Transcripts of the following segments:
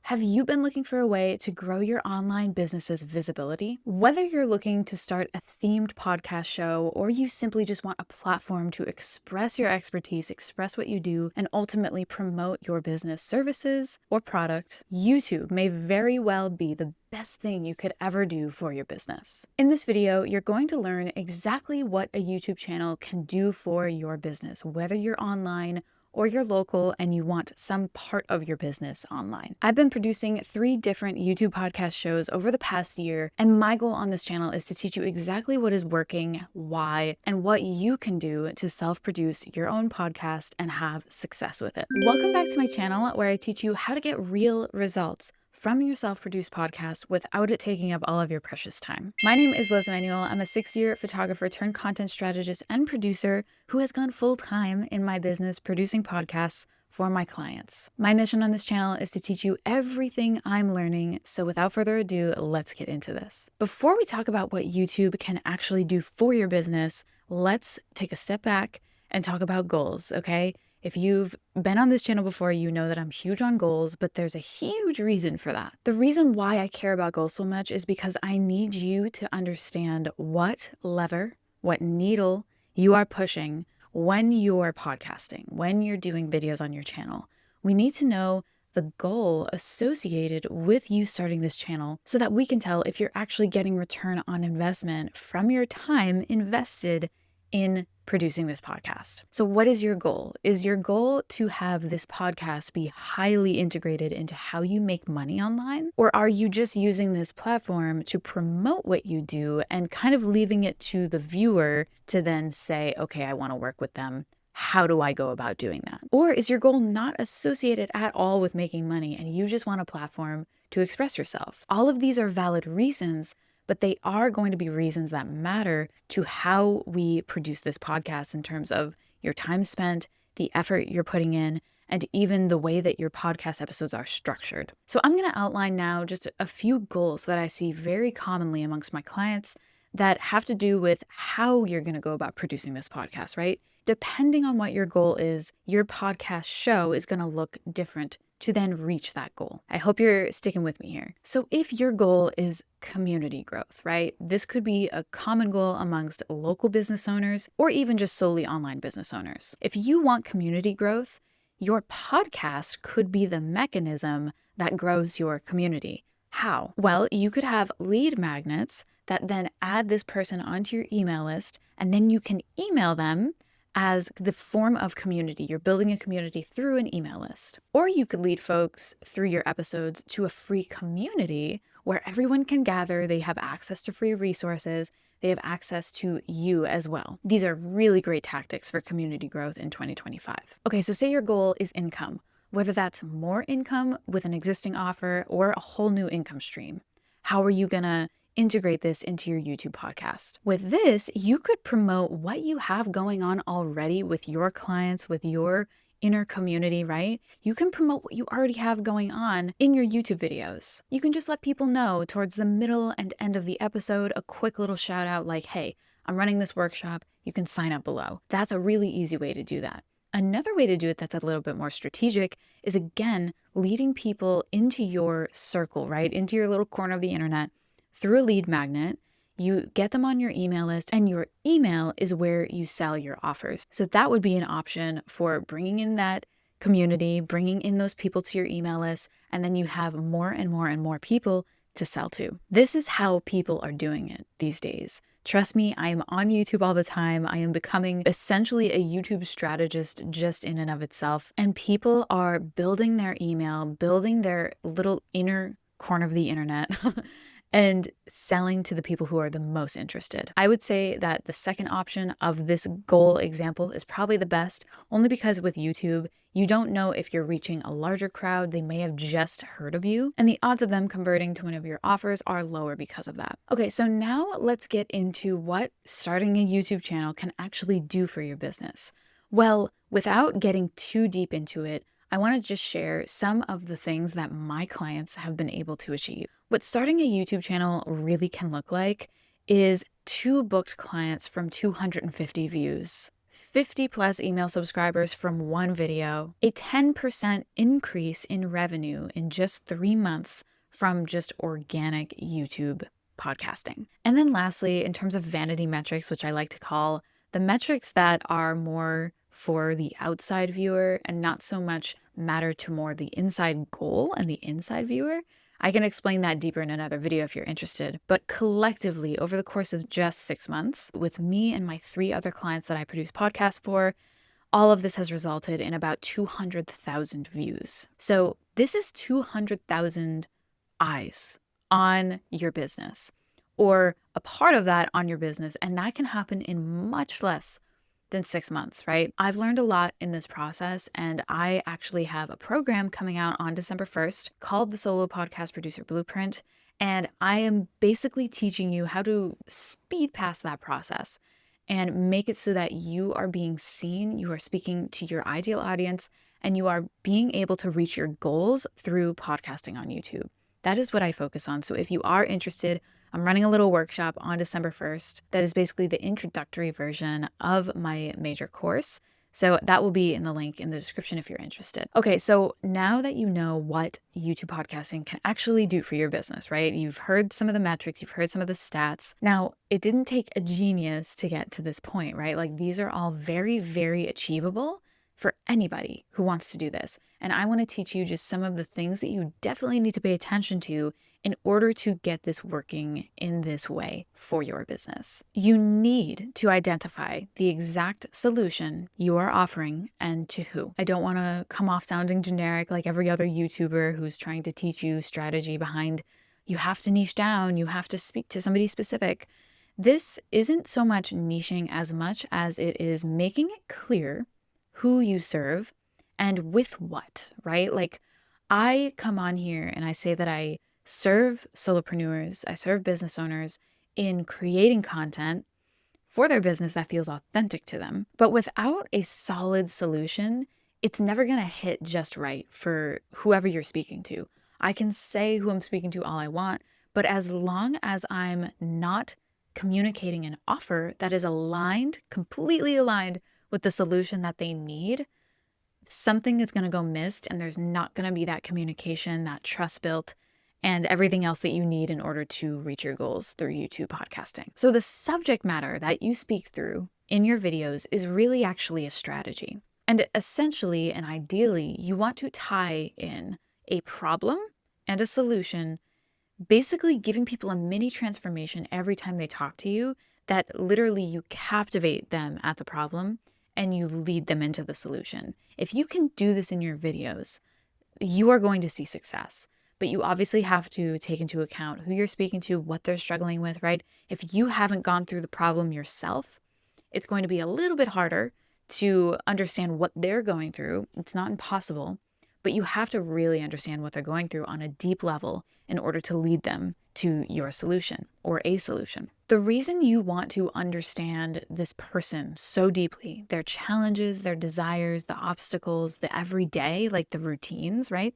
Have you been looking for a way to grow your online business's visibility? Whether you're looking to start a themed podcast show or you simply just want a platform to express your expertise, express what you do, and ultimately promote your business services or product, YouTube may very well be the best thing you could ever do for your business. In this video, you're going to learn exactly what a YouTube channel can do for your business, whether you're online or you're local and you want some part of your business online. I've been producing 3 different YouTube podcast shows over the past year, and my goal on this channel is to teach you exactly what is working, why, and what you can do to self-produce your own podcast and have success with it. Welcome back to my channel where I teach you how to get real results from your self-produced podcast without it taking up all of your precious time. My name is Liz Manuel. I'm a 6-year photographer turned content strategist and producer who has gone full-time in my business producing podcasts for my clients. My mission on this channel is to teach you everything I'm learning. So without further ado, let's get into this. Before we talk about what YouTube can actually do for your business, let's take a step back and talk about goals, okay? If you've been on this channel before, you know that I'm huge on goals, but there's a huge reason for that. The reason why I care about goals so much is because I need you to understand what lever, what needle you are pushing when you're podcasting, when you're doing videos on your channel. We need to know the goal associated with you starting this channel so that we can tell if you're actually getting return on investment from your time invested in producing this podcast. So what is your goal? Is your goal to have this podcast be highly integrated into how you make money online? Or are you just using this platform to promote what you do and kind of leaving it to the viewer to then say, okay, I want to work with them. How do I go about doing that? Or is your goal not associated at all with making money and you just want a platform to express yourself? All of these are valid reasons, but they are going to be reasons that matter to how we produce this podcast in terms of your time spent, the effort you're putting in, and even the way that your podcast episodes are structured. So I'm going to outline now just a few goals that I see very commonly amongst my clients that have to do with how you're going to go about producing this podcast, right? Depending on what your goal is, your podcast show is going to look different to then reach that goal. I hope you're sticking with me here. So if your goal is community growth, right? This could be a common goal amongst local business owners or even just solely online business owners. If you want community growth, your podcast could be the mechanism that grows your community. How? Well, you could have lead magnets that then add this person onto your email list, and then you can email them as the form of community. You're building a community through an email list. Or you could lead folks through your episodes to a free community where everyone can gather, they have access to free resources, they have access to you as well. These are really great tactics for community growth in 2025. Okay, so say your goal is income, whether that's more income with an existing offer or a whole new income stream. How are you gonna integrate this into your YouTube podcast? With this, you could promote what you have going on already with your clients, with your inner community, right? You can promote what you already have going on in your YouTube videos. You can just let people know towards the middle and end of the episode, a quick little shout out like, hey, I'm running this workshop. You can sign up below. That's a really easy way to do that. Another way to do it that's a little bit more strategic is, again, leading people into your circle, right? Into your little corner of the internet through a lead magnet. You get them on your email list, and your email is where you sell your offers. So that would be an option for bringing in that community, bringing in those people to your email list, and then you have more and more and more people to sell to. This is how people are doing it these days. Trust me, I am on YouTube all the time. I am becoming essentially a YouTube strategist just in and of itself. And people are building their email, building their little inner corner of the internet and selling to the people who are the most interested. I would say that the second option of this goal example is probably the best, only because with YouTube, you don't know if you're reaching a larger crowd. They may have just heard of you, and the odds of them converting to one of your offers are lower because of that. Okay, so now let's get into what starting a YouTube channel can actually do for your business. Well, without getting too deep into it, I want to just share some of the things that my clients have been able to achieve. What starting a YouTube channel really can look like is 2 booked clients from 250 views, 50 plus email subscribers from one video, a 10% increase in revenue in just 3 months from just organic YouTube podcasting. And then lastly, in terms of vanity metrics, which I like to call the metrics that are more for the outside viewer and not so much matter to more the inside goal and the inside viewer. I can explain that deeper in another video if you're interested. But collectively, over the course of just 6 months, with me and my 3 other clients that I produce podcasts for, all of this has resulted in about 200,000 views. So this is 200,000 eyes on your business, or a part of that on your business. And that can happen in much less than 6 months, right? I've learned a lot in this process, and I actually have a program coming out on December 1st called the Solo Podcast Producer Blueprint. And I am basically teaching you how to speed past that process and make it so that you are being seen, you are speaking to your ideal audience, and you are being able to reach your goals through podcasting on YouTube. That is what I focus on. So if you are interested, I'm running a little workshop on December 1st that is basically the introductory version of my major course. So that will be in the link in the description if you're interested. Okay, so now that you know what YouTube podcasting can actually do for your business, right? You've heard some of the metrics, you've heard some of the stats. Now, it didn't take a genius to get to this point, right? Like these are all very, very achievable for anybody who wants to do this. And I want to teach you just some of the things that you definitely need to pay attention to in order to get this working in this way for your business. You need to identify the exact solution you are offering and to who. I don't want to come off sounding generic like every other YouTuber who's trying to teach you strategy behind you have to niche down, you have to speak to somebody specific. This isn't so much niching as much as it is making it clear who you serve and with what, right? Like I come on here and I say that I serve solopreneurs, I serve business owners in creating content for their business that feels authentic to them. But without a solid solution, it's never going to hit just right for whoever you're speaking to. I can say who I'm speaking to all I want, but as long as I'm not communicating an offer that is aligned, completely aligned with the solution that they need, something is going to go missed and there's not going to be that communication, that trust built, and everything else that you need in order to reach your goals through YouTube podcasting. So the subject matter that you speak through in your videos is really actually a strategy. And essentially and ideally, you want to tie in a problem and a solution, basically giving people a mini transformation every time they talk to you that literally you captivate them at the problem and you lead them into the solution. If you can do this in your videos, you are going to see success. But you obviously have to take into account who you're speaking to, what they're struggling with, right? If you haven't gone through the problem yourself, it's going to be a little bit harder to understand what they're going through. It's not impossible, but you have to really understand what they're going through on a deep level in order to lead them to your solution or a solution. The reason you want to understand this person so deeply, their challenges, their desires, the obstacles, the everyday, like the routines, right?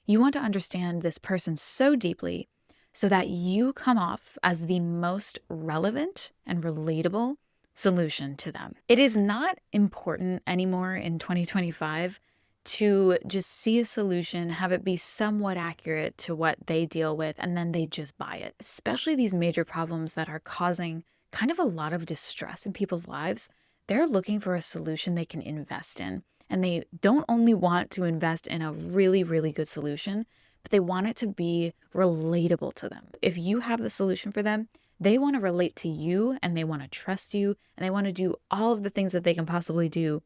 You want to understand this person so deeply so that you come off as the most relevant and relatable solution to them. It is not important anymore in 2025 to just see a solution, have it be somewhat accurate to what they deal with, and then they just buy it. Especially these major problems that are causing kind of a lot of distress in people's lives. They're looking for a solution they can invest in. And they don't only want to invest in a really, really good solution, but they want it to be relatable to them. If you have the solution for them, they want to relate to you and they want to trust you and they want to do all of the things that they can possibly do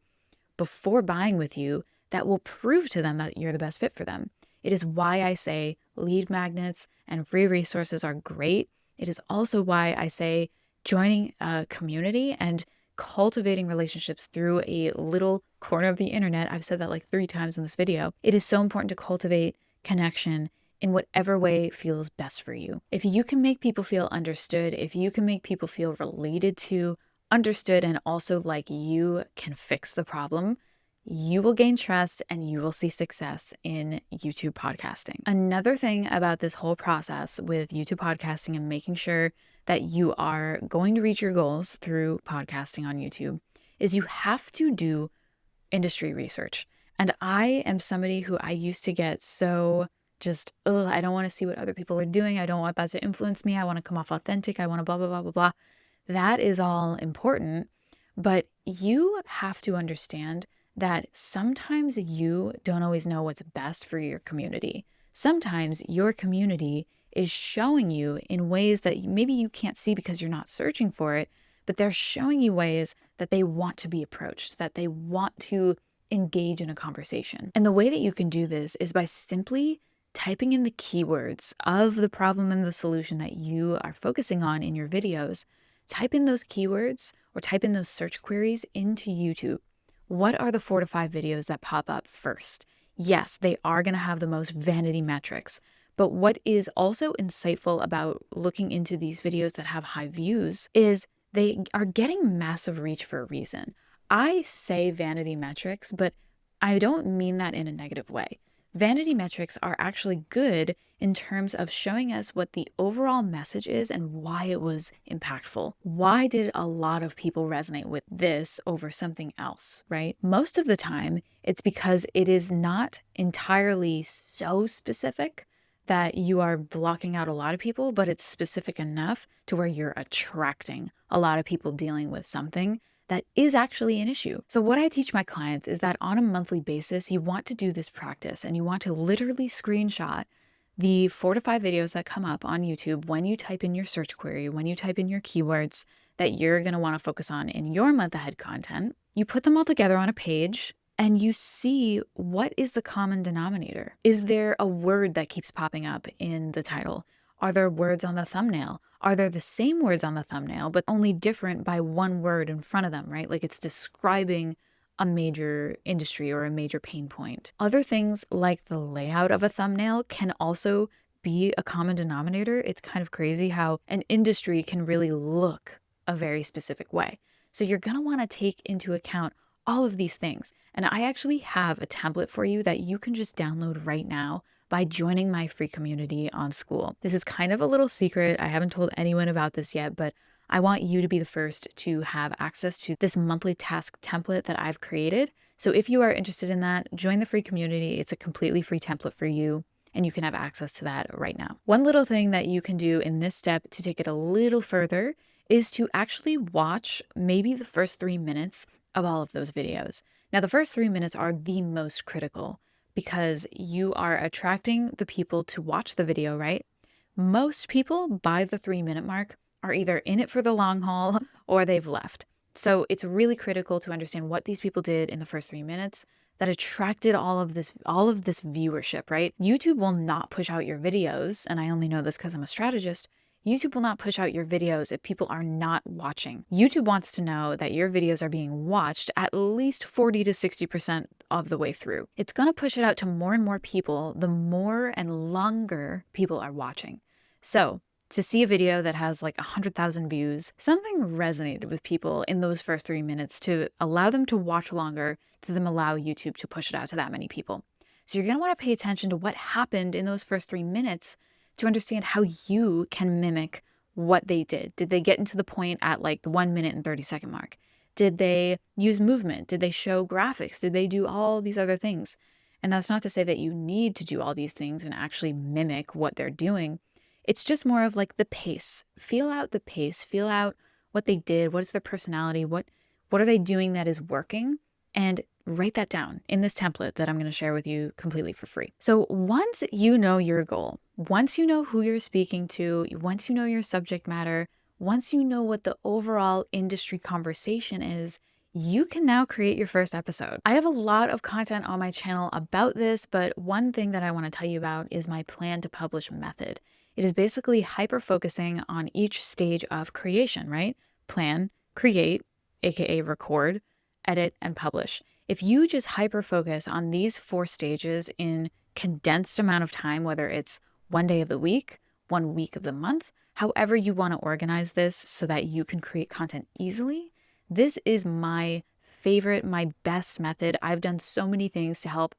before buying with you that will prove to them that you're the best fit for them. It is why I say lead magnets and free resources are great. It is also why I say joining a community and cultivating relationships through a little corner of the internet. I've said that like 3 times in this video. It is so important to cultivate connection in whatever way feels best for you. If you can make people feel understood, if you can make people feel related to, understood, and also like you can fix the problem, you will gain trust and you will see success in YouTube podcasting. Another thing about this whole process with YouTube podcasting and making sure that you are going to reach your goals through podcasting on YouTube is you have to do industry research. And I am somebody who I used to get so just, I don't want to see what other people are doing. I don't want that to influence me. I want to come off authentic. I want to blah, blah, blah, blah, blah. That is all important. But you have to understand that sometimes you don't always know what's best for your community. Sometimes your community is showing you in ways that maybe you can't see because you're not searching for it, but they're showing you ways that they want to be approached, that they want to engage in a conversation. And the way that you can do this is by simply typing in the keywords of the problem and the solution that you are focusing on in your videos. Type in those keywords or type in those search queries into YouTube. What are the 4 to 5 videos that pop up first? Yes, they are going to have the most vanity metrics, but what is also insightful about looking into these videos that have high views is they are getting massive reach for a reason. I say vanity metrics, but I don't mean that in a negative way. Vanity metrics are actually good in terms of showing us what the overall message is and why it was impactful. Why did a lot of people resonate with this over something else, right? Most of the time, it's because it is not entirely so specific that you are blocking out a lot of people, but it's specific enough to where you're attracting a lot of people dealing with something that is actually an issue. So what I teach my clients is that on a monthly basis, you want to do this practice and you want to literally screenshot the 4 to 5 videos that come up on YouTube when you type in your search query, when you type in your keywords that you're going to want to focus on in your month ahead content. You put them all together on a page and you see what is the common denominator. Is there a word that keeps popping up in the title? Are there words on the thumbnail? Are there the same words on the thumbnail, but only different by one word in front of them, right? Like it's describing a major industry or a major pain point. Other things like the layout of a thumbnail can also be a common denominator. It's kind of crazy how an industry can really look a very specific way. So you're going to want to take into account all of these things. And I actually have a template for you that you can just download right now by joining my free community on School. This is kind of a little secret. I haven't told anyone about this yet, but I want you to be the first to have access to this monthly task template that I've created. So if you are interested in that, join the free community. It's a completely free template for you, and you can have access to that right now. One little thing that you can do in this step to take it a little further is to actually watch maybe the first 3 minutes of all of those videos. Now, the first 3 minutes are the most critical because you are attracting the people to watch the video, right? Most people by the 3-minute mark are either in it for the long haul or they've left. So it's really critical to understand what these people did in the first 3 minutes that attracted all of this viewership, right? YouTube will not push out your videos, and I only know this because I'm a strategist. YouTube will not push out your videos if people are not watching. YouTube wants to know that your videos are being watched at least 40 to 60% of the way through. It's going to push it out to more and more people the more and longer people are watching. So to see a video that has like 100,000 views, something resonated with people in those first 3 minutes to allow them to watch longer, to them allow YouTube to push it out to that many people. So you're going to want to pay attention to what happened in those first 3 minutes to understand how you can mimic what they did. Did they get into the point at like the 1 minute and 30-second mark? Did they use movement? Did they show graphics? Did they do all these other things? And that's not to say that you need to do all these things and actually mimic what they're doing. It's just more of like the pace. Feel out the pace. Feel out what they did. What is their personality? What are they doing that is working? And write that down in this template that I'm going to share with you completely for free. So once you know your goal, once you know who you're speaking to, once you know your subject matter, once you know what the overall industry conversation is, you can now create your first episode. I have a lot of content on my channel about this, but one thing that I want to tell you about is my plan to publish method. It is basically hyper-focusing on each stage of creation, right? Plan, create, aka record, edit, and publish. If you just hyper-focus on these 4 stages in condensed amount of time, whether it's 1 day of the week, 1 week of the month, however you want to organize this so that you can create content easily, this is my favorite, my best method. I've done so many things to help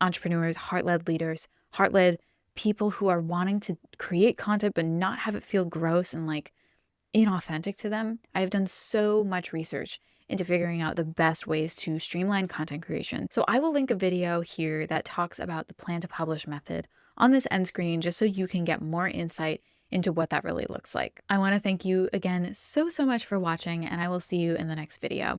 entrepreneurs, heart-led leaders, heart-led people who are wanting to create content but not have it feel gross and like inauthentic to them. I've done so much research into figuring out the best ways to streamline content creation. So I will link a video here that talks about the plan to publish method on this end screen just so you can get more insight into what that really looks like. I want to thank you again so much for watching, and I will see you in the next video.